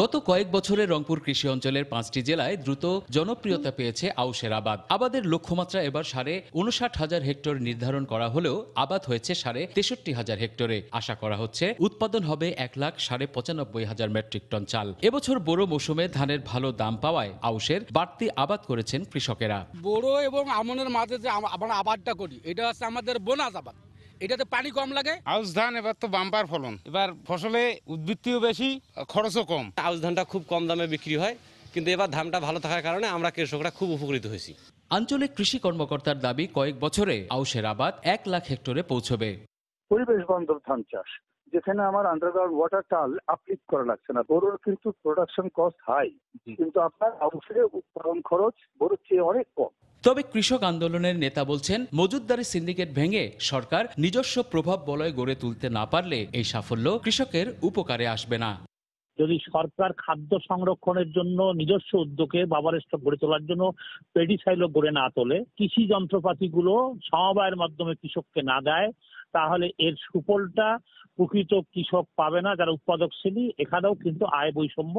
গত কয়েক বছরে রংপুর কৃষি অঞ্চলের 5টি জেলায় দ্রুত জনপ্রিয়তা পেয়েছে আউশের আবাদ। আবাদের লক্ষ্যমাত্রা এবার ৫৯,০০০ হেক্টর নির্ধারণ করা হলেও আবাদ হয়েছে ৬৩,০০০ হেক্টরে। আশা করা হচ্ছে উৎপাদন হবে ১,৯৫,০০০ মেট্রিক টন চাল। এবছর বোরো মৌসুমে ধানের ভালো দাম পাওয়ায় আউশের বাড়তি আবাদ করেছেন কৃষকেরা। বোরো এবং আমনের মাঝে যে আমরা আবাদটা করি, এটা হচ্ছে আমাদের বোনাস আবাদ। এটাতে পানি কম লাগে। আউশ ধান এবার তো বাম্পার ফলন, এবার ফসলে উদ্বৃত্তিও বেশি, খরচও কম। আউশ ধানটা খুব কম দামে বিক্রি হয়, কিন্তু এবার ধানটা ভালো থাকার কারণে আমরা কৃষকরা খুব উপকৃত হয়েছি। আঞ্চলিক কৃষি কর্মকর্তার দাবি, কয়েক বছরে আউশের আবাদ ১ লাখ হেক্টরে পৌঁছবে। পরিবেশ বান্ধব ধান চাষ, যেখানে আমার আন্ডারগ্রাউন্ড ওয়াটার টাল আপলিফ্ট করা লাগছে না। বড়োর কিন্তু প্রোডাকশন কস্ট হাই, কিন্তু আপনার আউশের উৎপাদন খরচ বড়োর চেয়ে অনেক কম। তবে কৃষক আন্দোলনের নেতা বলছেন, মজুতদারি সিন্ডিকেট ভেঙে সরকার নিজস্ব প্রভাব বলয় গড়ে তুলতে না পারলে এই সাফল্য কৃষকের উপকারে আসবে না। যদি সরকার খাদ্য সংরক্ষণের জন্য নিজস্ব উদ্যোগে বাবার স্টক গড়ে তোলার জন্য পেডিসাইলো গড়ে না তোলে, কৃষি যন্ত্রপাতিগুলো সমবায়ের মাধ্যমে কৃষককে না দেয়, তাহলে এর সুফলটা প্রকৃত কৃষক পাবে না, যারা উৎপাদকশীলী। এখানেও কিন্তু আয় বৈষম্য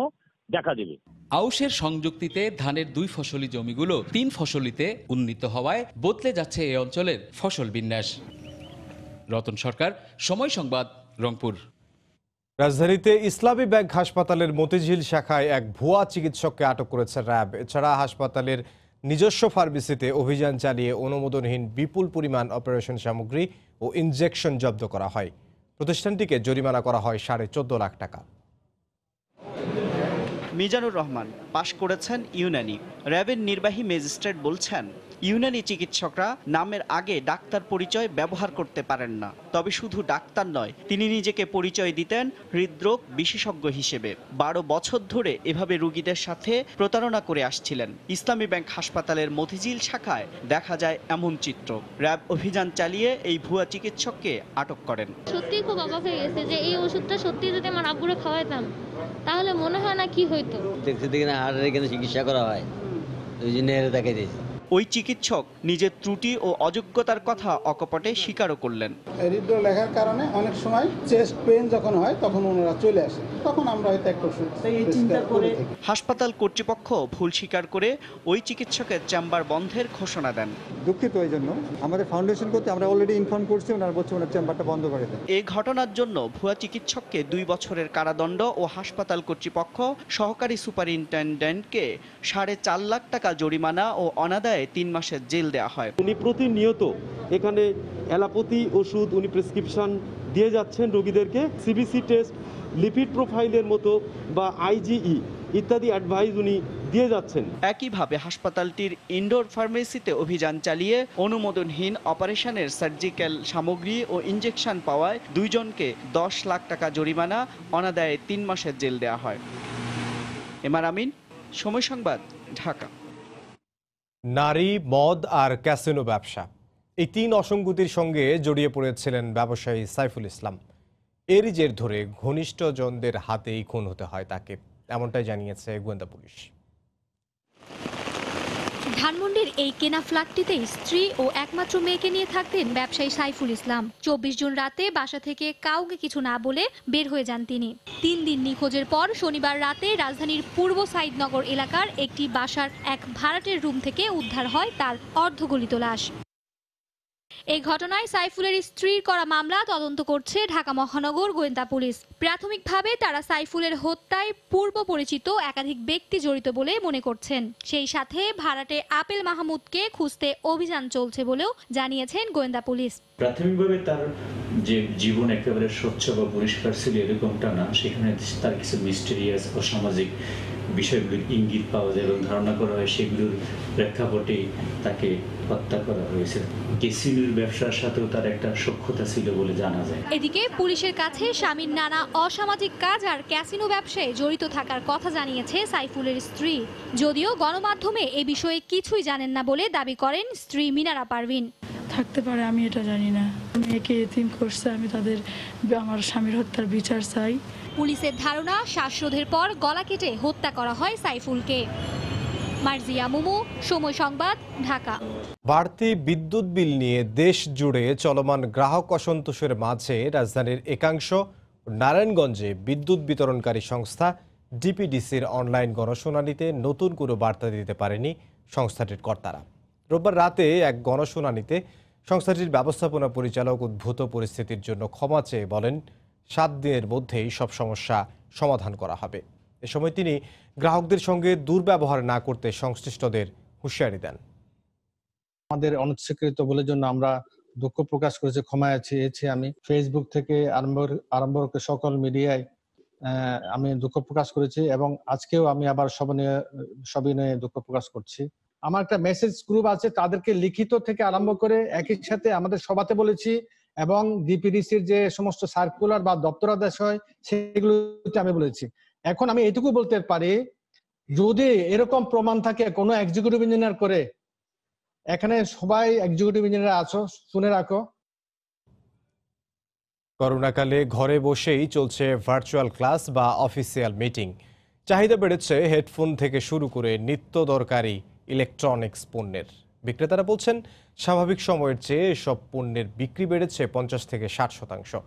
দেখা দেবে। আউশের সংযুক্তিতে ধানের 2 ফসলি জমিগুলো 3 ফসলিতে উন্নীত হওয়ায় বদলে যাচ্ছে এই অঞ্চলের ফসল বিন্যাস। রতন সরকার, সময় সংবাদ, রংপুর। রাজধানীতে ইসলামী ব্যাংক হাসপাতালের মতিঝিল শাখায় এক ভুয়া চিকিৎসককে আটক করেছে র্যাব। এছাড়া হাসপাতালের নিজস্ব ফার্মেসিতে অভিযান চালিয়ে অনুমোদনহীন বিপুল পরিমাণ অপারেশন সামগ্রী ও ইনজেকশন জব্দ করা হয়। প্রতিষ্ঠানটিকে জরিমানা করা হয় 14.5 লাখ টাকা। মিজানুর রহমান পাশ করেছেন ইউনানি। র্যাবের নির্বাহী ম্যাজিস্ট্রেট বলছেন, ইউনানি চিকিৎসকরা নামের আগে ডাক্তার পরিচয় ব্যবহার করতে পারেন না। তবে শুধু ডাক্তার নয়, তিনি নিজেকে পরিচয় দিতেন হৃদরোগ বিশেষজ্ঞ হিসেবে। 12 বছর ধরে এভাবে রোগীদের সাথে প্রতারণা করে আসছিলেন। ইসলামী ব্যাংক হাসপাতালের মতিঝিল শাখায় দেখা যায় এমন চিত্র। র্যাব অভিযান চালিয়ে এই ভুয়া চিকিৎসককে আটক করেন। সত্যি খুব অবাক হয়ে গেছে যে এই ওষুধটা সত্যি যদি আমার আব্বুরে খাওয়াইতাম তাহলে মনে হয় না কি হইতো। দেখতে না হার্টের এখানে চিকিৎসা করা হয়, ওই জন্য দেখাই দিয়েছে। ওই চিকিৎসক নিজের ত্রুটি ও অযোগ্যতার কথা অকপটে স্বীকারও করলেন। হৃদরোগ লেখার কারণে অনেক সময় চেস্ট পেইন যখন হয় তখন ওনারা চলে আসে, তখন আমরা হয়তো একটা ওষুধ করে। হাসপাতাল কর্তৃপক্ষ ভুল স্বীকার করে ওই চিকিৎসকের চেম্বার বন্ধের ঘোষণা দেন। দুঃখিত এই জন্য আমাদের ফাউন্ডেশন করতে আমরা অলরেডি ইনফর্ম করছি, ওনারা বলছে ওনার চেম্বারটা বন্ধ করে দেন। এই ঘটনার জন্য ভুয়া চিকিৎসককে 2 বছরের কারাদণ্ড ও হাসপাতাল কর্তৃপক্ষ সহকারী সুপারিনটেনডেন্টকে 4.5 লাখ টাকা জরিমানা ও অনাদায়ে 3 মাসের জেল দেওয়া হয়। উনি প্রতিনিয়ত এখানে অ্যালোপ্যাথি ওষুধ উনি প্রেসক্রিপশন দিয়ে যাচ্ছেন রোগীদেরকে। সিবিসি টেস্ট, লিপিড প্রোফাইলের মতো বা আইজিই ইত্যাদি অ্যাডভাইস উনি দিয়ে যাচ্ছেন। একইভাবে হাসপাতালটির ইনডোর ফার্মেসিতে অভিযান চালিয়ে অনুমোদনহীন অপারেশনের সার্জিক্যাল সামগ্রী ও ইনজেকশন পাওয়ায় 2 জনকে 10 লাখ টাকা জরিমানা, অনাদায়ে 3 মাসের জেল দেওয়া হয়। এমআর আমিন, সময় সংবাদ, ঢাকা। নারী, মদ আর ক্যাসিনো ব্যবসা, এই 3 অসঙ্গতির সঙ্গে জড়িয়ে পড়েছিলেন ব্যবসায়ী সাইফুল ইসলাম। এরই জের ধরে ঘনিষ্ঠজনদের হাতেই খুন হতে হয় তাকে, এমনটাই জানিয়েছে গোয়েন্দা পুলিশ। ধানমন্ডির এই কেনা ফ্ল্যাটটিতেই স্ত্রী ও একমাত্র মেয়েকে নিয়ে থাকতেন ব্যবসায়ী সাইফুল ইসলাম। 24 জুন রাতে বাসা থেকে কাউকে কিছু না বলে বের হয়ে যান তিনি। 3 দিন নিখোঁজের পর শনিবার রাতে রাজধানীর পূর্ব সাইদনগর এলাকার একটি বাসার এক ভাড়াটের রুম থেকে উদ্ধার হয় তার অর্ধগলিত লাশ। এই ঘটনায় সাইফুলের স্ত্রীর করা মামলা তদন্ত করছে ঢাকা মহানগর গোয়েন্দা পুলিশ। প্রাথমিকভাবে তারা সাইফুলের হত্যায় পূর্ব পরিচিত একাধিক ব্যক্তি জড়িত বলে মনে করছেন। সেই সাথে ভাড়াটে আপেল মাহমুদকে খুঁজতে অভিযান চলছে বলেও জানিয়েছেন গোয়েন্দা পুলিশ। প্রাথমিকভাবে তার যে জীবন একেবারে স্বচ্ছ বা পরিষ্কার ছিল এরকমটা না, সেখানে তার কিছু মিস্টেরিয়াস ও সামাজিক বিষয়গুলির ইঙ্গিত পাওয়া যায় এবং ধারণা করা হয় সেগুলোর প্রেক্ষাপটে তাকে হত্যা করা হয়েছে। ক্যাসিনোর ব্যবসার সাথেও তার একটা সখ্যতা ছিল বলে জানা যায়। এদিকে পুলিশের কাছে স্বামীর নানা অসামাজিক কাজ আর ক্যাসিনো ব্যবসায় জড়িত থাকার কথা জানিয়েছে সাইফুলের স্ত্রী। যদিও গণমাধ্যমে এ বিষয়ে কিছুই জানেন না বলে দাবি করেন স্ত্রী মিনারা পারভিন। থাকতে পারে, আমি এটা জানি না। মেয়েকে এতিম করছে, আমি আমার স্বামীর হত্যার বিচার চাই। পুলিশের ধারণা শ্বাসরোধের পর গলা কেটে হত্যা করা হয় সাইফুলকে। মার্জিয়া মুমু, সময় সংবাদ, ঢাকা। বাড়তি বিদ্যুৎ বিল নিয়ে দেশ জুড়ে চলমান গ্রাহক অসন্তোষের মাঝে রাজধানীর একাংশ নারায়ণগঞ্জে বিদ্যুৎ বিতরণকারী সংস্থা ডিপিডিসির অনলাইন গণশুনানিতে নতুন কোনো বার্তা দিতে পারেনি সংস্থাটির কর্তারা। রোববার রাতে এক গণশুনানিতে সংস্থাটির ব্যবস্থাপনা পরিচালক উদ্ভূত পরিস্থিতির জন্য ক্ষমা চেয়ে বলেন 7 দিনের মধ্যেই সব সমস্যা সমাধান করা হবে। এ সময় তিনি গ্রাহকদের সঙ্গে দুর্ব্যবহার না করতে সংশ্লিষ্টদের হুঁশিয়ারি দেন। আমাদের অনুচ্ছেদ বলে জন্য আমরা দুঃখ প্রকাশ করেছি, ক্ষমা চেয়েছি। আমি ফেসবুক থেকে আরম্ভ করে সকল মিডিয়ায় আমি দুঃখ প্রকাশ করেছি এবং আজকেও আমি আবার সবিনয়ে দুঃখ প্রকাশ করছি। আমার একটা মেসেজ গ্রুপ আছে, তাদেরকে লিখিত থেকে আরম্ভ করে একই সাথে আমাদের সভাতে বলেছি এবং ডিপিডিসির যে সমস্ত সার্কুলার বা দপ্তরাদেশ হয় সেগুলোতে আমি বলেছি। এখন আমি এটুকু বলতে পারি, যদি এরকম প্রমাণ থাকে কোনো এক্সিকিউটিভ ইঞ্জিনিয়ার করে, এখানে সবাই এক্সিকিউটিভ ইঞ্জিনিয়ার আছো, শুনে রাখো। করোনাকালে ঘরে বসেই চলছে ভার্চুয়াল ক্লাস বা অফিসিয়াল মিটিং। চাহিদা বেড়েছে হেডফোন থেকে শুরু করে নিত্য দরকারি ইলেকট্রনিক্স পণ্যের। বিক্রেতারা বলছেন স্বাভাবিক সময়ের চেয়ে এসব পণ্যের বিক্রি বেড়েছে 50 থেকে 60%।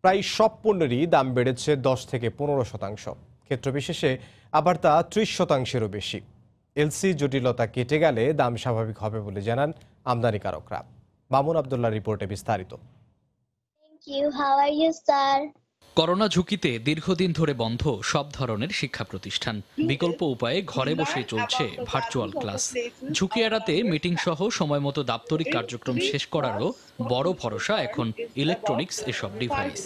প্রায় সব পণ্যেরই দাম বেড়েছে 10 থেকে 15%। ক্ষেত্রবিশেষে আবার তা 30%-এরও বেশি। এলসি জটিলতা কেটে গেলে দাম স্বাভাবিক হবে বলে জানান আমদানিকারকরা। মামুন আব্দুল্লাহ রিপোর্টে বিস্তারিত। করোনা ঝুঁকিতে দীর্ঘদিন ধরে বন্ধ সব ধরনের শিক্ষা প্রতিষ্ঠান। বিকল্প উপায়ে ঘরে বসে চলছে ভার্চুয়াল ক্লাস। ঝুঁকি এড়াতে মিটিং সহ সময় মতো দাপ্তরিক কার্যক্রম শেষ করারও বড় ভরসা এখন ইলেকট্রনিক্স এসব ডিভাইস।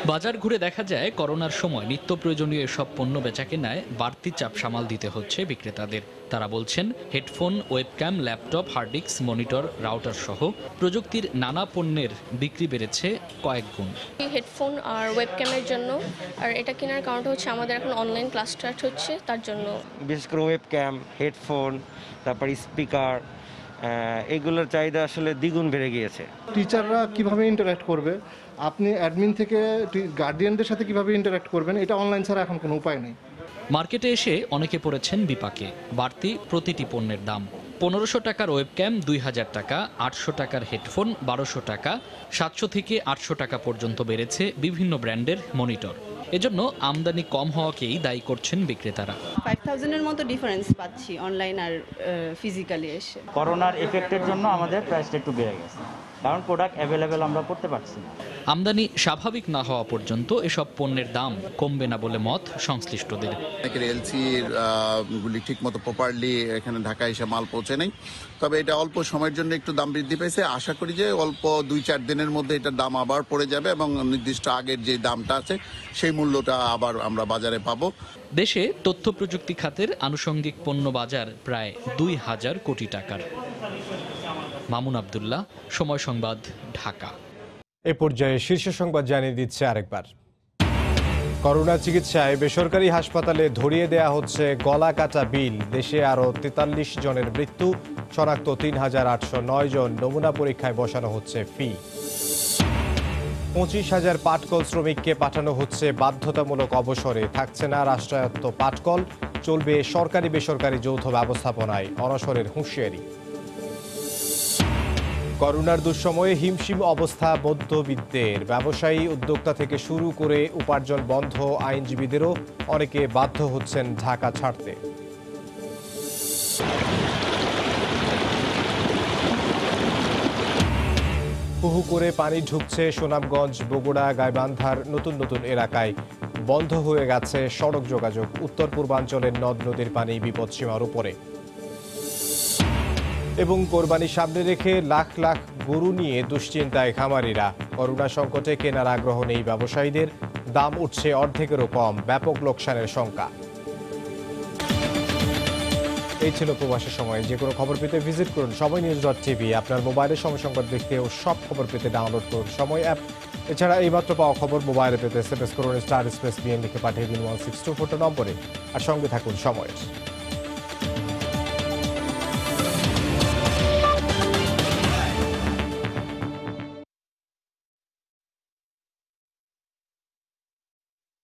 বাজার ঘুরে দেখা যায় করোনার সময় নিত্য প্রয়োজনীয় এসব পণ্য বেচাকেনায় বাড়তি চাপ সামাল দিতে হচ্ছে বিক্রেতাদের। তারা বলছেন headphone, webcam, laptop, hard disk, monitor, router সহ প্রযুক্তির নানা পণ্যের বিক্রি বেড়েছে কয়েক গুণ। হেডফোন আর ওয়েবক্যামের জন্য, আর এটা কেনার কারণটা হচ্ছে আমাদের এখন অনলাইন ক্লাস স্টার্ট হচ্ছে, তার জন্য। বিশেষ করে ওয়েবক্যাম, হেডফোন, তারপর স্পিকার, এগুলোর চাহিদা আসলে দ্বিগুণ বেড়ে গিয়েছে। টিচাররা কিভাবে ইন্টারঅ্যাক্ট করবে, আপনি অ্যাডমিন থেকে গার্ডিয়ানদের সাথে কিভাবে ইন্টারঅ্যাক্ট করবেন, এটা অনলাইন ছাড়া এখন কোনো উপায় নেই। মার্কেটে এসে অনেকে পড়েছেন বিপাকে। বাড়তি প্রতিটি পণ্যের দাম। 1500 টাকার ওয়েবক্যাম 2000 টাকা, 800 টাকার হেডফোন 1200 টাকা, 700 থেকে 800 টাকা পর্যন্ত বেড়েছে বিভিন্ন ব্র্যান্ডের মনিটর। এজন্য আমদানি কম হওয়াকেই দায়ী করছেন বিক্রেতারা। 5000-এর মতো ডিফারেন্স পাচ্ছি অনলাইন আর ফিজিক্যালি এসে। করোনার এফেক্টের জন্য আমাদের প্রাইসটা একটু বেড়ে গেছে, কারণ প্রোডাক্ট অ্যাভেলেবেল আমরা করতে পারছি না। আমদানি স্বাভাবিক না হওয়া পর্যন্ত এসব পণ্যের দাম কমবে না বলে মত সংশ্লিষ্টদের। এলসির গুলি ঠিক মতো প্রপারলি এখানে ঢাকায় এসে মাল পৌঁছে নেই, তবে এটা অল্প সময়ের জন্য একটু দাম বৃদ্ধি পেয়েছে। আশা করি যে অল্প 2-4 দিনের মধ্যে এটার দাম আবার পড়ে যাবে এবং নির্দিষ্ট আগের যে দামটা আছে সেই মূল্যটা আবার আমরা বাজারে পাবো। দেশে তথ্য প্রযুক্তি খাতের আনুষঙ্গিক পণ্য বাজার প্রায় 2000 কোটি টাকার। মামুন আব্দুল্লাহ, সময় সংবাদ, ঢাকা। এ পর্যায়ে শীর্ষ সংবাদ জানিয়ে দিচ্ছে আরেকবার। করোনা চিকিৎসায় বেসরকারি হাসপাতালে ধরিয়ে দেয়া হচ্ছে গলা কাটা বিল। দেশে আরও 43 জনের মৃত্যু, শনাক্ত 3809 জন। নমুনা পরীক্ষায় বসানো হচ্ছে ফি। 25,000 পাটকল শ্রমিককে পাঠানো হচ্ছে বাধ্যতামূলক অবসরে। থাকছে না রাষ্ট্রায়ত্ত পাটকল, চলবে সরকারি বেসরকারি যৌথ ব্যবস্থাপনায়। অনশনের হুঁশিয়ারি। করোনার দুঃসময়ে হিমশিম অবস্থা মধ্যবিত্তের। ব্যবসায়ী, উদ্যোক্তা থেকে শুরু করে উপার্জন বন্ধ আইনজীবীদেরও। অনেকে বাধ্য হচ্ছেন ঢাকা ছাড়তে। হুহু করে পানি ঢুকছে সুনামগঞ্জ, বগুড়া, গাইবান্ধার নতুন নতুন এলাকায়। বন্ধ হয়ে গেছে সড়ক যোগাযোগ। উত্তর পূর্বাঞ্চলের নদ নদীর পানি বিপদসীমার উপরে। এবং কোরবানি সামনে রেখে লাখ লাখ গরু নিয়ে দুশ্চিন্তায় খামারিরা। করোনা সংকটে কেনার আগ্রহ নেই ব্যবসায়ীদের। দাম উঠছে অর্ধেকেরও কম। ব্যাপক লোকসানের শঙ্কা। এই ছিল প্রবাসের সময়। যে কোনো খবর পেতে ভিজিট করুন সময়নিউজ.টিভি। আপনার মোবাইলে সময় সংবাদ দেখতে ও সব খবর পেতে ডাউনলোড করুন সময় অ্যাপ। এছাড়া এইমাত্র পাওয়া খবর মোবাইলে পেতে SMS করুন *BN লিখে পাঠিয়ে দিন 1624 নম্বরে। আর সঙ্গে থাকুন সময়ের।